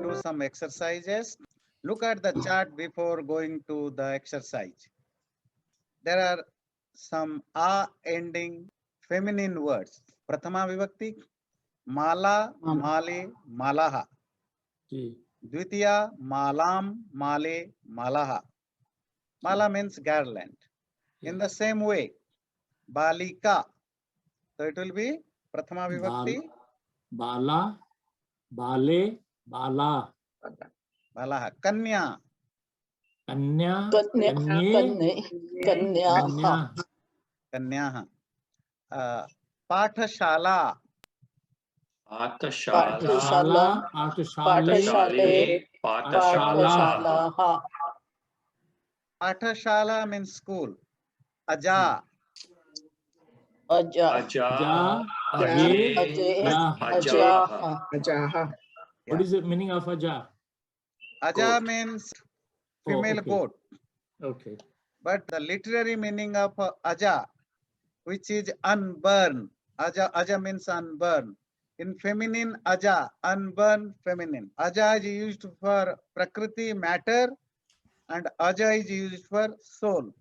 do some exercises. Look at the chart before going to the exercise. There are some a ending feminine words. Prathama vibhakti, mala, male, malaha. Dvitiya, malam, male, malaha. Mala means garland. In the same way, balika. So it will be Prathama vibhakti. Bala, bale, bala. Balaha. Kanya. Kanya, Kanyaha. Kanyaha. Pathashala. Pathashala. Pathashale, Pathashalaha. Pathashala means school. Aja. Aja. Ajaha. What is the meaning of Aja? Aja means female goat. Okay. But the literary meaning of Aja, which is unborn. Aja means unborn. In feminine, Aja, unborn feminine. Aja is used for Prakriti, matter, and Aja is used for soul.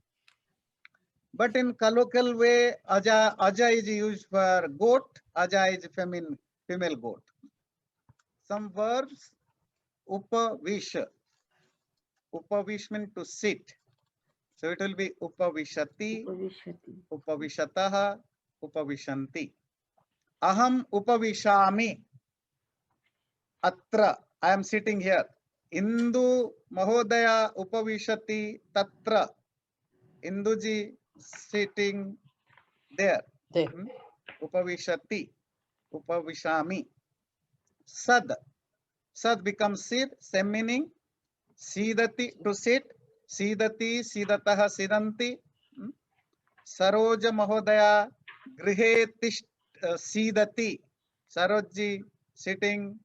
But in colloquial way, Aja is used for goat. Aja is female goat. Some verbs, upavish. Upavish means to sit. So it will be upavishati, upavishataha, upavishanti. Aham upavishami. Atra, I am sitting here. Indu Mahodaya upavishati tatra. Induji sitting there. Upavishati, upavishami. Sad. Sad becomes sid, same meaning. Sidati, to sit. Sidati, sidataha, sidanti. Saroja Mahodaya grihe sidati. Sarojji sitting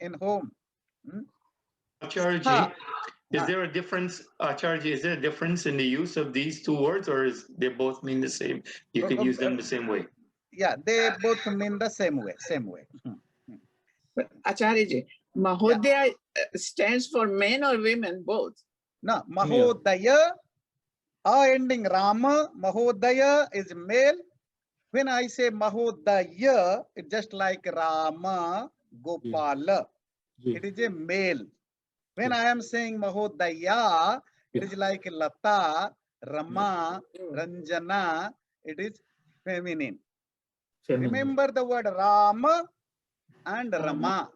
in home. Acharya, is there a difference, Acharya, is there a difference in the use of these two words, or is they both mean the same? You can use them the same way. Yeah, they both mean the same way. But Acharya, Mahodaya stands for men or women, both? No, Mahodaya, A ending Rama, Mahodaya is male. When I say Mahodaya, it's just like Rama, Gopala. It is a male. When I am saying Mahodaya, it is like Lata, Rama, Ranjana. It is feminine. Remember the word Rama and Rama.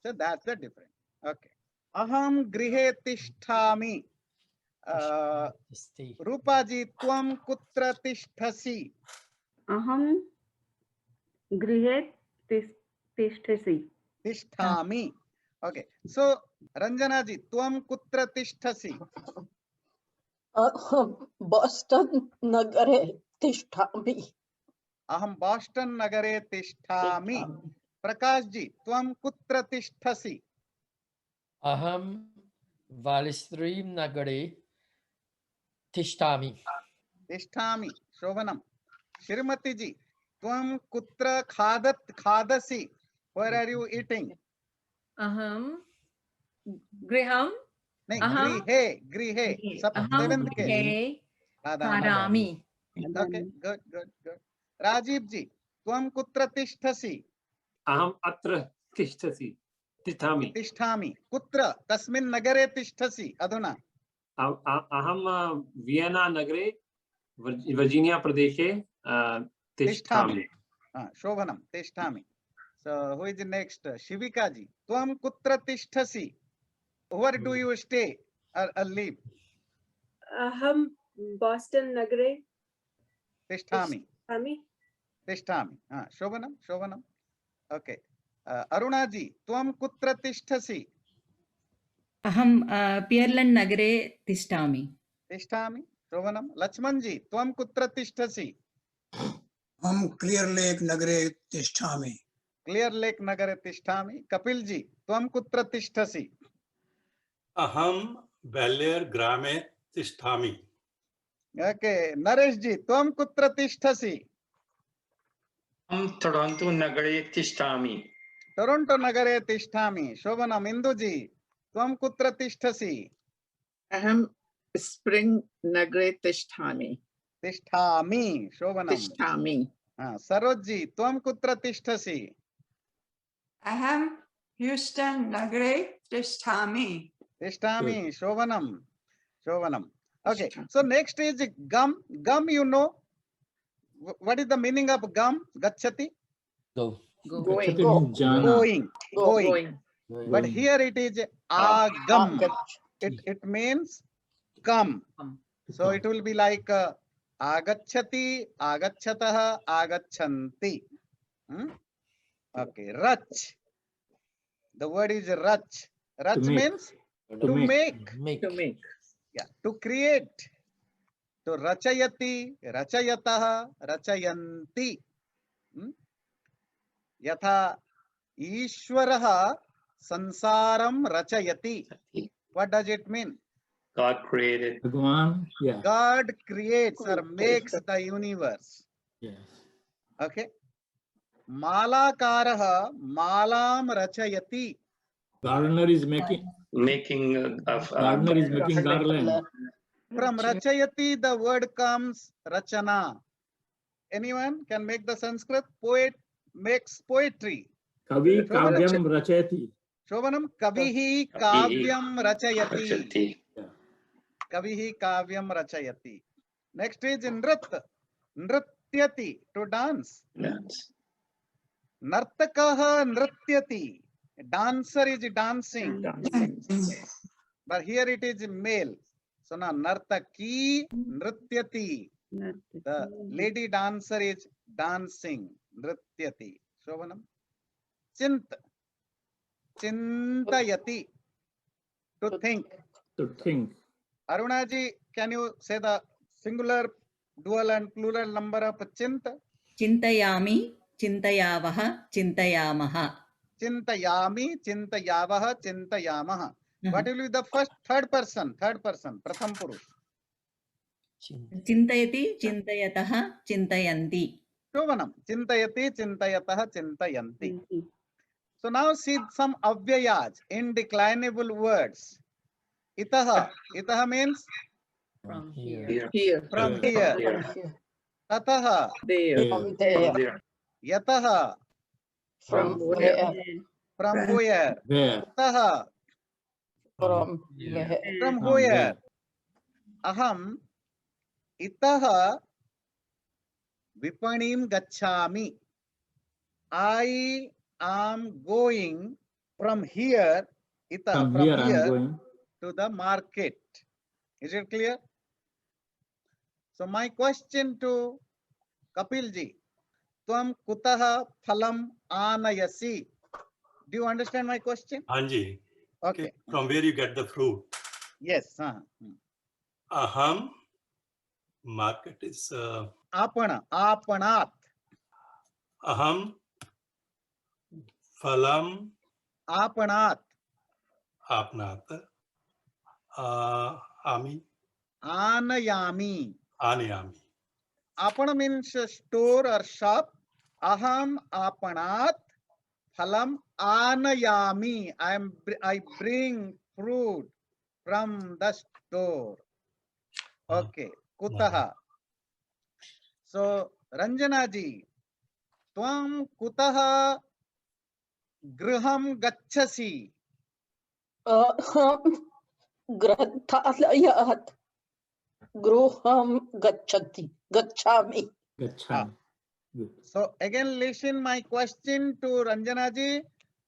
So that's the difference. Okay. Aham grihe tishtami. Rupaji, tvam kutra tishtasi. Aham grihe tishtasi. Tishtami. Okay. So, Ranjana ji, tvam kutra tishtasi. Boston Nagare Tishtami. Aham Boston Nagare tishtami. Prakash ji, tvam kutra tishtasi. Aham Valistrim Nagare Tishtami. Tishtami. Shobhanam. Shrimati ji, tvam kutra khadasi. Where are you eating? Aham Griham. Grihe. Seventh case. Karami. Okay, good. Rajiv ji, tvam kutra tishtasi. Aham atra tishtasi. Tishtami. Kutra, kasmin nagare tishtasi. Aduna. Aham Vienna nagare, Virginia Pradeshe, tishtami. Shobhanam, tishtami. So who is the next? Shivika ji. Tvam kutra tishtasi. Where do you stay or live? Aham Boston Nagare. Tishtami. Tishtami. Shobhanam. Okay. Aruna ji. Tvam kutra tishtasi. Aham Pierland Nagare Tishtami. Tishtami. Shobhanam. Lakshman ji. Tvam kutra tishtasi. Aham Clear Lake Nagare Tishtami. Clear Lake Nagare Tishtami. Kapil ji. Tvam kutra tishtasi. Aham Baler Grame Tishtami. Okay. Naresh ji. Tvam kutra tishtasi. Toronto Nagare Tishtami. Toronto नगरे तिष्ठामि. शोभनम. इंदुजी, त्वं कुत्र तिष्ठसि? अहम spring नगरे तिष्ठामि. तिष्ठामि. शोभनम. तिष्ठामि. सरोजी, त्वं कुत्र तिष्ठसि? अहम ह्यूस्टन नगरे तिष्ठामि. तिष्ठामि. शोभनम. Shovanam. Okay, so next is gum. Gum, you know, what is the meaning of gum? Gachati? Go. Going. Going. But here it is agam. It means come. So it will be like agachati, agachatah, agachanti. Okay, rach. The word is rach. Rach means to make. To make. Yeah, to create. To rachayati, rachayatah, rachayanti. Yatha Ishwaraha sansaram rachayati. What does it mean? God created. God creates or makes the universe. Yes. Okay. Malakaraha malam rachayati. Gardener is making. Gardener is making garland. From rachayati, the word comes rachana. Anyone can make the Sanskrit? Poet makes poetry. Kavi kavyam rachayati. Shovanam kavihi kavyam rachayati. Kavihi kavyam rachayati. Next is nrit. Nrityati, to dance. Nartakaha nrityati. Dancer is dancing. But here it is male. So now nartaki nrityati. The lady dancer is dancing. Nrityati. Shovanam. Chint. Chintayati. To think. To think. Arunaji, can you say the singular, dual and plural number of chint? Chintayami, chintayavaha, chintayamaha. Chintayami, chintayavaha, chintayamaha. What will be the first, third person, pratham purush? Chintayati, chintayataha, chintayanti. Shovanam. Chintayati, chintayataha, chintayanti. So now see some avyayas, indeclinable words. Itaha. Itaha means? From here. From here. Tataha. There. Yataha. From where? From where? Taha. From where? Aham itaha vipanim gacchami. I am going from here, from here to the market. Is it clear? So my question to Kapilji, Tvam kutaha phalam anayasi. Do you understand my question? Anji. Okay. From where you get the fruit? Yes. Aham. Market is. Apana. Apanat. Aham. Phalam. Apanat. Apnat. Ami. Anayami. Anayami. Apana means store or shop. Aham apanat. Phalam anayami. I bring fruit from the store. Okay. Kutaha. So Ranjana ji, Tvam kutaha griham gacchasi. Granthalayat. Gruham gacchati. Gacchami. So again listen my question to Ranjana ji.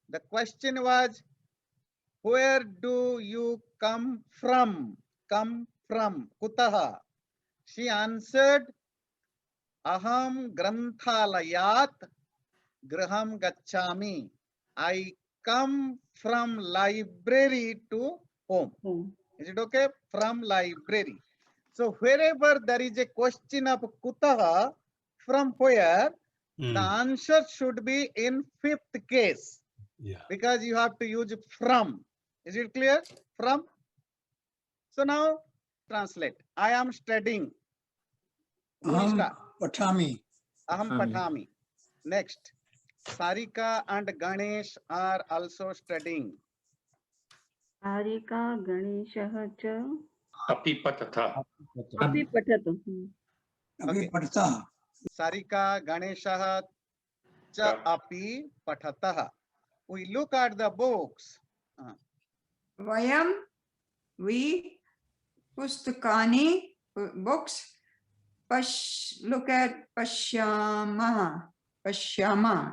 The question was, where do you come from? Come from. Kutaha. She answered, Aham granthalayat graham gacchami. I come from library to home. Is it okay? From library. So wherever there is a question of kutaha, from where, the answer should be in fifth case. Yeah. Because you have to use from. Is it clear? From. So now translate. I am studying. Aham patami. Aham patami. Next. Sarika and Ganesh are also studying. Sarika Ganeshah cha Api patatha. api patatu. अभी पढ़ता Sarika Ganeshah cha api pathatah. We look at the books. Vayam, we, pustakani, books, look at pashyama,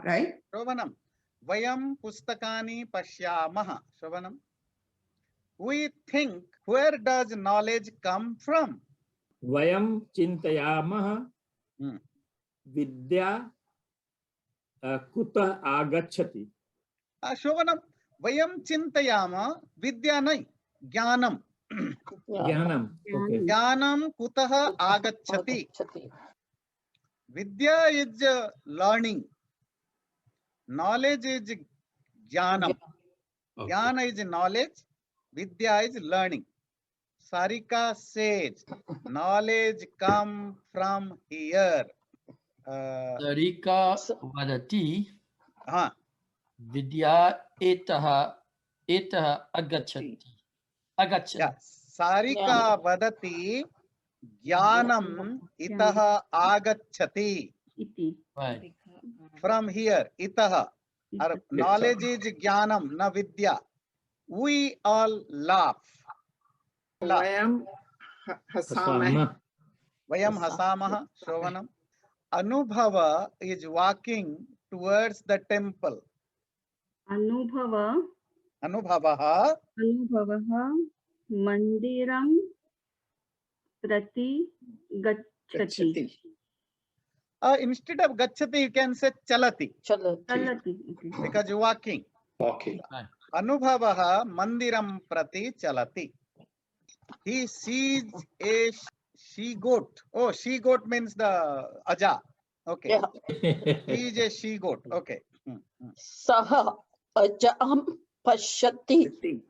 right? Shovanam. Vayam pustakani pashyamah. Shovanam. We think, where does knowledge come from? Vayam chintayamah vidya kuta agachati. Shovanam. Vayam chintayama vidya nai. Jnanam. Jnanam. Okay. Jnanam kutaha agachati. Vidya is learning. Knowledge is jnanam. Jnana is knowledge. Vidya is learning. Sarika says, knowledge come from here. Sarika vadati vidya etaha agachati. Yeah. Sarika vadati jnanam itaha agachati. Right. From here, itaha. Our knowledge is jnanam, na vidya. We all laugh. Vayam hasamah. Vayam hasamaha. Shovanam. Anubhava is walking towards the temple. Anubhavaha mandiram prati gacchati. Instead of gacchati, you can say chalati. Chalati. Because you're walking. Walking. Anubhavaha mandiram prati chalati. He sees a she-goat. Oh, she-goat means the aja. Okay. Yeah. He is a she-goat. Okay. Saha ajam pashyati.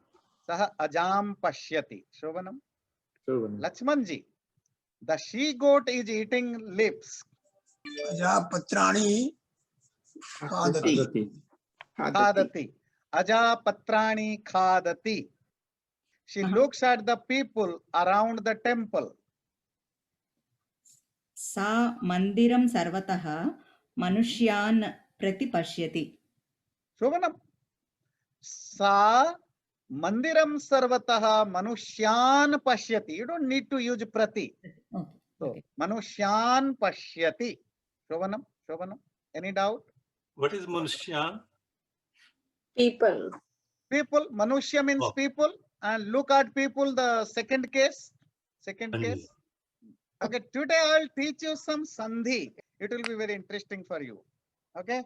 Saha ajam pashyati. Shovanam. Lakshmanji. The she-goat is eating lips. अजा पत्राणि खादति Khadati. Aja patrani khadati. She looks at the people around the temple. सा मंदिरं सर्वतः मनुष्यान् प्रति पश्यति. Shovanam. Sa mandiram sarvataha manushyan pashyati. You don't need to use prati. So, manushyan pashyati. Shovanam. Any doubt? What is Manushyan? People. People. Manushya means people. And look at people, the second case. Okay, today I'll teach you some sandhi. It will be very interesting for you. Okay.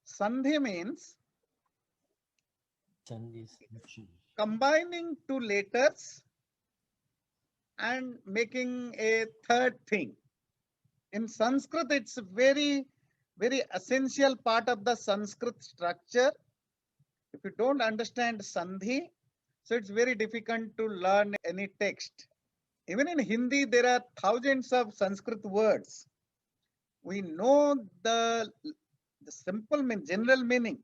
Sandhi means combining two letters and making a third thing. In Sanskrit, it's a very, very essential part of the Sanskrit structure. If you don't understand sandhi, so it's very difficult to learn any text. Even in Hindi, there are thousands of Sanskrit words. We know the simple general meaning,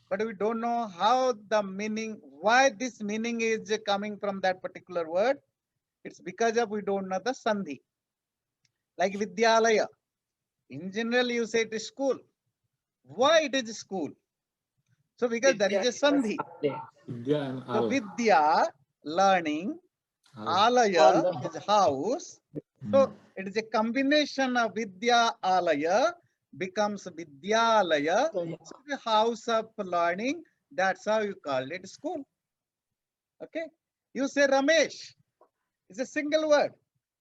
but we don't know how the meaning, why this meaning is coming from that particular word. It's because of we don't know the sandhi. Like Vidyalaya. In general, you say it is school. Why it is school? So because there is a sandhi. So Vidya, learning, Alaya is house. So it is a combination of Vidya Alaya becomes Vidyalaya, so the house of learning. That's how you call it school. Okay. You say Ramesh. It's a single word,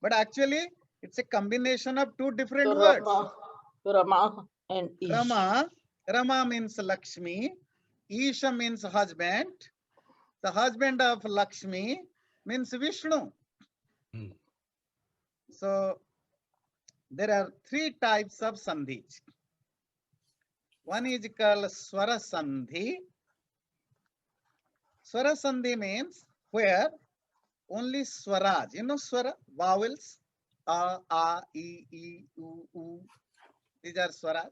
but actually it's a combination of two different words. Rama and Ish. Rama means Lakshmi. Isha means husband. The husband of Lakshmi means Vishnu. So there are three types of sandhis. One is called Swara Sandhi. Swara Sandhi means where only swaras, you know swara, vowels, a, I, u, u. These are swaras.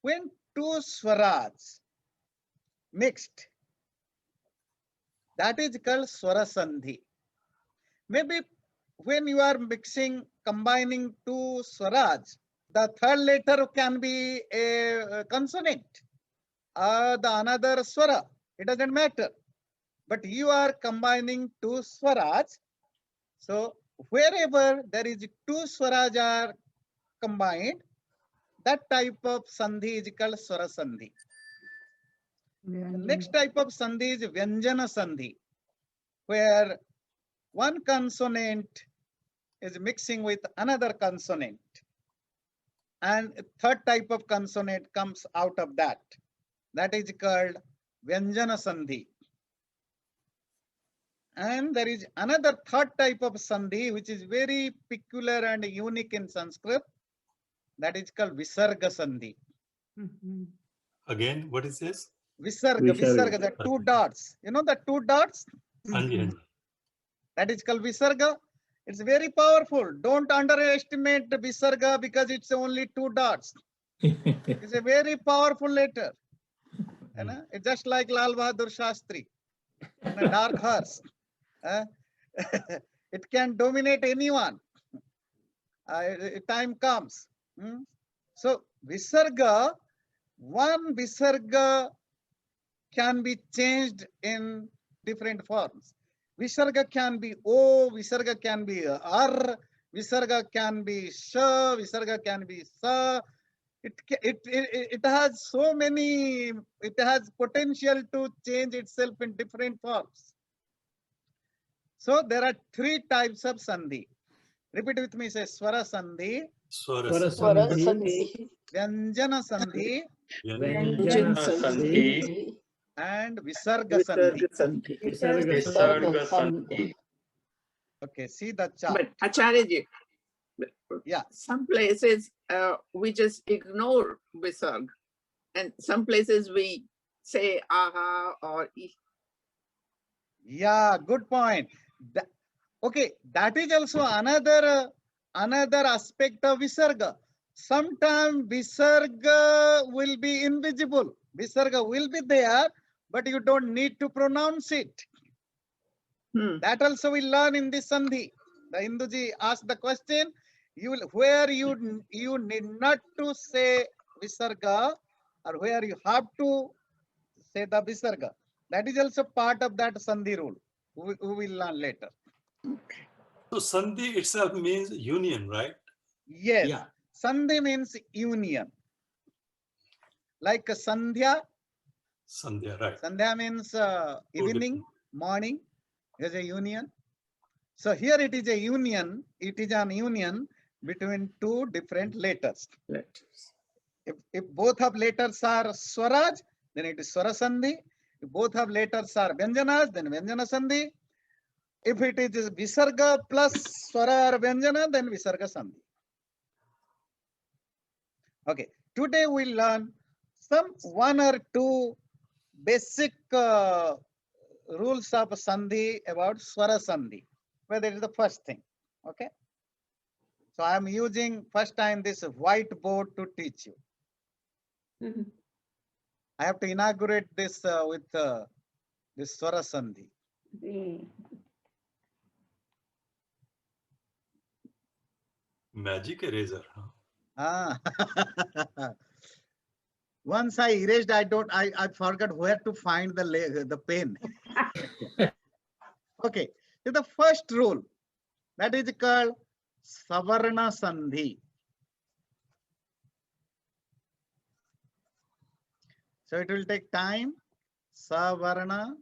when two swaras mixed, that is called swara sandhi. Maybe when you are mixing, combining two swaras, the third letter can be a consonant or the another swara. It doesn't matter. But you are combining two swaras. So wherever there is two swaras are combined, that type of sandhi is called swara sandhi. The next type of sandhi is vyanjana sandhi, where one consonant is mixing with another consonant, and a third type of consonant comes out of that. That is called vyanjana sandhi. And there is another third type of sandhi which is very peculiar and unique in Sanskrit. That is called visarga sandhi. Again, what is this? Visarga, the two dots. You know the two dots? Anji, Anji. That is called visarga. It's very powerful. Don't underestimate the visarga because it's only two dots. It's a very powerful letter. You know? It's just like Lal Bahadur Shastri, and a dark horse. It can dominate anyone. Time comes. So visarga, one visarga can be changed in different forms. Visarga can be O, visarga can be R, visarga can be Sha, visarga can be Sa. It has so many, it has potential to change itself in different forms. So there are three types of sandhi. Repeat with me, say swara sandhi, Swara Swara sandhi. sandhi. vyanjana sandhi, Vyanjana sandhi. and visarga sandhi. Visarga sandhi. Okay, see the chart. But Acharyaji, Yeah. some places we just ignore visarg, and some places we say aha or e. Yeah, good point. Okay, that is also another aspect of visarga. Sometimes visarga will be invisible. Visarga will be there, but you don't need to pronounce it. That also we learn in this sandhi. The Hinduji asked the question, where you need not to say visarga, or where you have to say the visarga. That is also part of that sandhi rule. We will learn later. So sandhi itself means union, right? Yes. Yeah. Sandhi means union. Like sandhya. Sandhya, right. Sandhya means evening, morning. Is a union. So here it is a union. It is an union between two different letters. If both of letters are swaraj, then it is swara sandhi. If both of letters are vyanjanas, then vyanjana sandhi. If it is visarga plus swara or vyanjana, then visarga sandhi. Okay, today we'll learn one or two basic rules of sandhi about swara sandhi. Well, that is the first thing. Okay. So I am using first time this whiteboard to teach you. I have to inaugurate this with this swara sandhi. Magic eraser. Ah. Once I erased, I forgot where to find the pen. Okay, so the first rule, that is called savarna sandhi. So it will take time. Savarna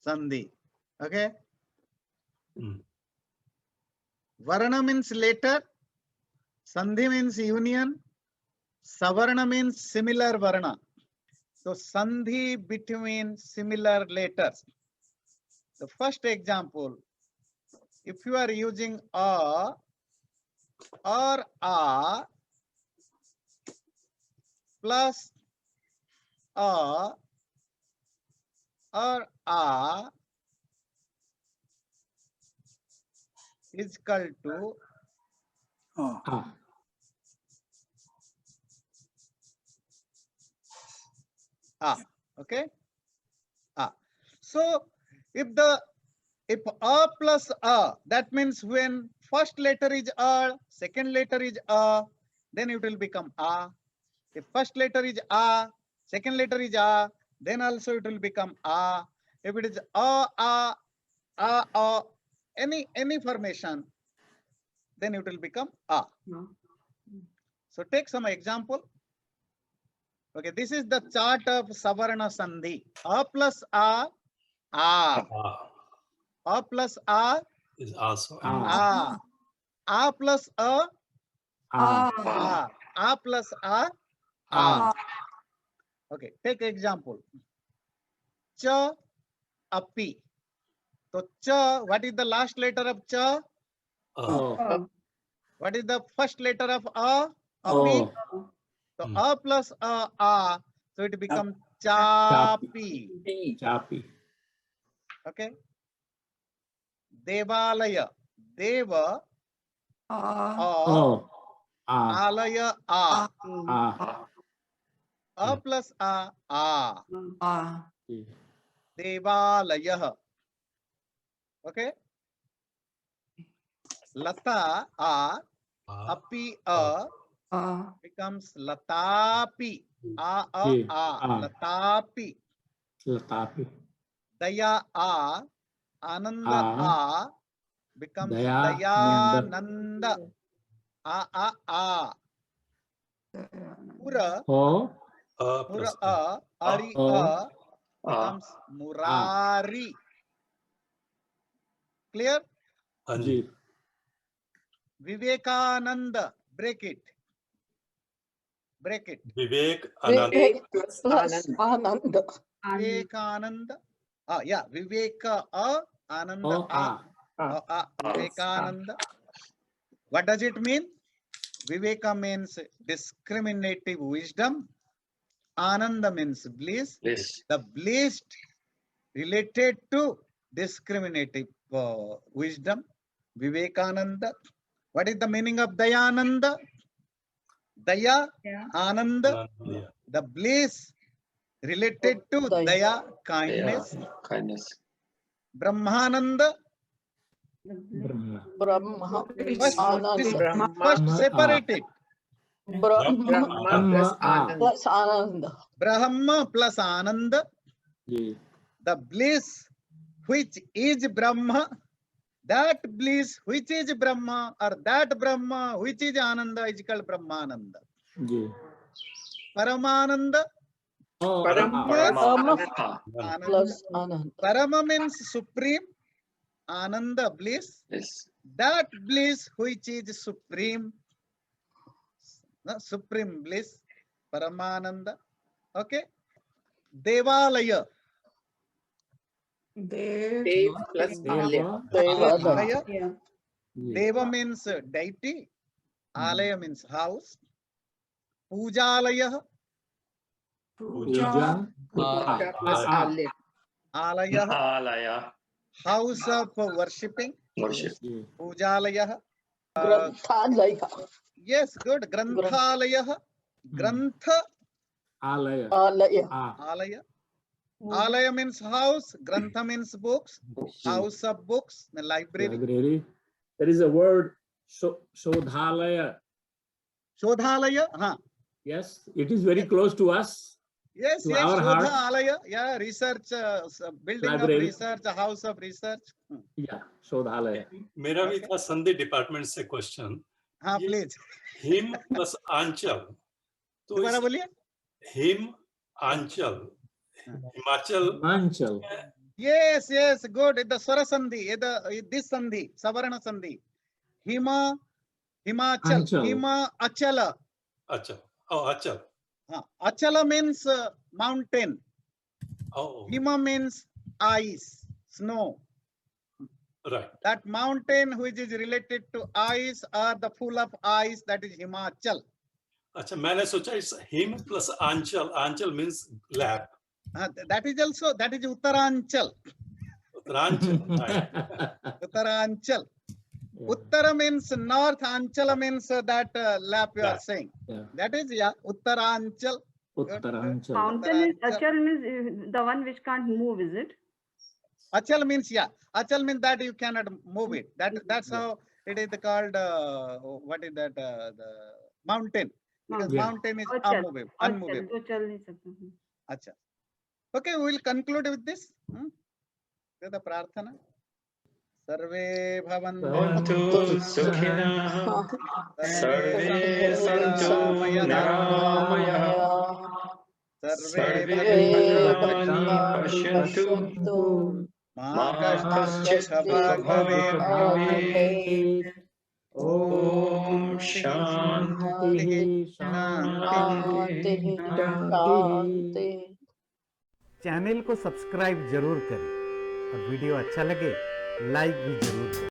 sandhi. Okay. Varna means letter. Sandhi means union. Savarna means similar varna. So sandhi between similar letters. The first example, if you are using a or a plus a or a is equal to okay. So if a plus a, that means when first letter is a, second letter is a, then it will become a. If first letter is a, second letter is a, then also it will become a. If it is a, any formation, then it will become a. So take some example. Okay, this is the chart of Savarna Sandhi. A plus a, a. A plus a is also a. A plus a, a. A plus a, a. Okay, take example. Cha, api. So cha, what is the last letter of cha? What is the first letter of a? Api. So a plus a. So it becomes chapi. Chapi. Okay. Devalaya. Deva. Alaya a. A plus a. Devalaya. Okay. Lata a. Api a. Becomes latapi. A. Latapi. Latapi. Daya a. Ananda a. Becomes Dayananda. A. Pura. Pura a. Ari a. Becomes Murari. Clear? Vivekananda. Break it. Break it. Vivek Anand. Ananda. Vivekananda. Yeah. Viveka a. Ananda a. Vivekananda. What does it mean? Viveka means discriminative wisdom. Ananda means bliss. The bliss related to discriminative wisdom. Vivekananda. What is the meaning of Dayananda? Daya, Ananda, the bliss related to Daya, kindness. Brahmananda. First separate it. Brahma plus Ananda. The bliss which is Brahma. That bliss which is Brahma, or that Brahma which is Ananda is called Brahmananda. Paramananda. Parama means supreme. Ananda bliss. That bliss which is supreme. Supreme bliss. Paramananda. Okay. Devalaya. Dev plus Alaya. Deva means deity. Alaya means house. Pujalaya. Puja plus Alaya. Alaya. House of worshipping. Pujalaya. Yes, good. Granthalaya. Grantha. Alaya. Alaya means house. Grantha means books. House of books. The library. There is a word Shodhalaya. Shodhalaya. Yes, it is very close to us. Yes, to yes. our heart. Shodhalaya. Yeah, research, building Library. of research, a house of research. Yeah, Shodhalaya. मेरा भी था संधि department से question. हाँ, please. Him plus आंचल. तो दोबारा बोलिए. Him Aanchal. Himachal. Yes, yes, good. The Swara Sandhi, this Sandhi, Savarna Sandhi. Hima, Himachal, Anchal. Hima, Achala. Achal. Oh, Achal. Achala means mountain. Oh. Hima means ice, snow. Right. That mountain which is related to ice or the full of ice, that is Himachal. अच्छा, मैंने सोचा इस हिम plus आंचल. आंचल means lap. That is Uttaranchal. Uttaranchal. Uttaranchal. Uttara means north, Anchala means that lap you are saying. Yeah. That is, yeah, Uttaranchal. Uttaranchal. Mountain is Uttaranchal. Achal means the one which can't move, is it? Achal means, yeah, Achal means that you cannot move it. That's how it is called, what is that, the mountain. Because Yeah. mountain is Achal. unmovable. Unmovable. Achal, Achal नहीं सकता. Acha. Okay, we will conclude with this. The prarthana. Sarve Bhavantu sukhinah, sarve santu niramayah, sarve bhadrani pashyantu, ma kaschit bhavet. Om Shanti Shanti. Channel को subscribe जरूर करें और video अच्छा लगे like भी जरूर करें।